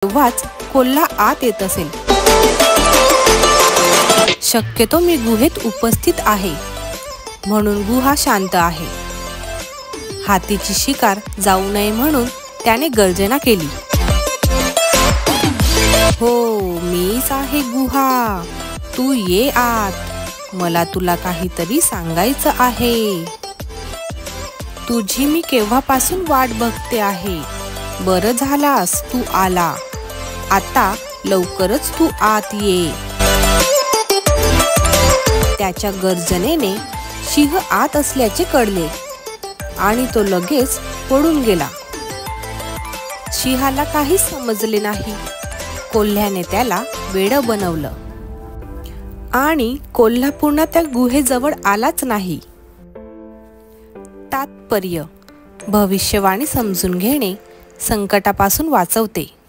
तेव्हाच कोल्हा आत येत असेल. शक्यतो मी गुहेत उपस्थित आहे म्हणून गुहा शांत आहे. हातीची शिकार जाऊ नये म्हणून त्याने गर्जना केली. हो, मीच आहे गुहा. तू ये आत. मला तुला काहीतरी सांगायचं आहे. तुझी मी केव्हापासून वाट बघते आहे. बरं झालास तू आला. आता लवकरच तू आत ये. त्याच्या गर्जनेने सिंह आत असल्याचे कळले आणि तो लगेच पळून गेला. सिंहाला काही समजले नाही. कोल्ह्याने त्याला वेडं बनवलं आणि कोल्हा पुन्हा त्या गुहेजवळ आलाच नाही. तात्पर्य: भविष्यवाणी समजून घेणे संकटापासून वाचवते.